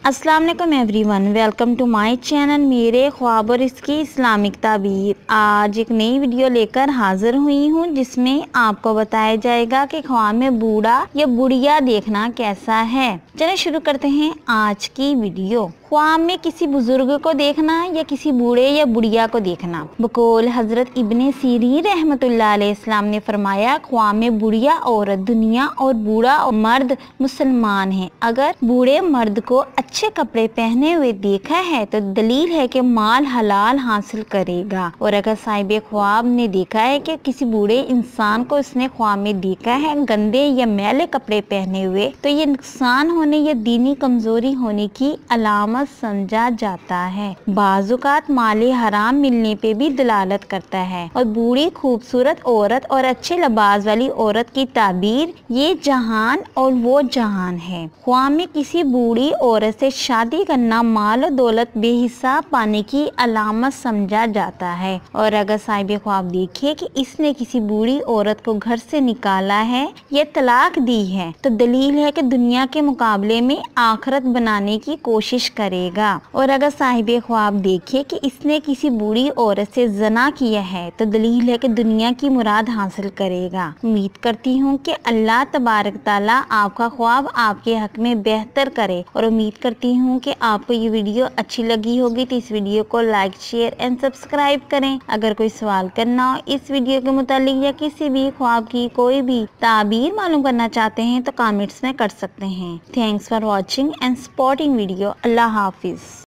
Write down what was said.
अस्सलाम वालेकुम everyone, welcome to my channel मेरे ख्वाब और इसकी इस्लामिक ताबीर। आज एक नई वीडियो लेकर हाजिर हुई हूँ जिसमें आपको बताया जाएगा कि ख्वाब में बूढ़ा या बुढ़िया देखना कैसा है। चलिए शुरू करते हैं आज की वीडियो। ख्वाब में किसी बुजुर्ग को देखना या किसी बूढ़े या बुढ़िया को देखना। बकौल हजरत इब्ने सीरीन रहमतुल्लाह अलैहिस्सलाम ने फरमाया, ख्वाब में बुढ़िया औरत दुनिया और बूढ़ा और मर्द मुसलमान है। अगर बूढ़े मर्द को अच्छे कपड़े पहने हुए देखा है तो दलील है कि माल हलाल हासिल करेगा। और अगर साहिब ख्वाब ने देखा है कि किसी बूढ़े इंसान को उसने ख्वाब में देखा है गंदे या मैले कपड़े पहने हुए, तो ये नुकसान होने या दीनी कमजोरी होने की अलामत समझा जाता है। बाजुकात माले हराम मिलने पे भी दलालत करता है। और बूढ़ी खूबसूरत औरत और अच्छे लिबास वाली औरत की ताबीर ये जहान और वो जहान है। ख्वाब में किसी बूढ़ी औरत से शादी करना माल और दौलत बेहिसाब पाने की अलामत समझा जाता है। और अगर साहिब ख्वाब देखे कि इसने किसी बूढ़ी औरत को घर से निकाला है या तलाक दी है तो दलील है कि दुनिया के मुकाबले में आखिरत बनाने की कोशिश करेगा। और अगर साहिब ख्वाब देखे कि इसने किसी बूढ़ी औरत से जना किया है तो दलील है कि दुनिया की मुराद हासिल करेगा। उम्मीद करती हूँ कि अल्लाह तबारक ताला आपका ख्वाब आपके हक में बेहतर करे। और उम्मीद करती हूँ कि आपको ये वीडियो अच्छी लगी होगी तो इस वीडियो को लाइक शेयर एंड सब्सक्राइब करें। अगर कोई सवाल करना हो इस वीडियो के मुतालिक या किसी भी ख्वाब की कोई भी ताबीर मालूम करना चाहते हैं तो कमेंट्स में कर सकते हैं। Thanks for watching and supporting video. Allah Hafiz.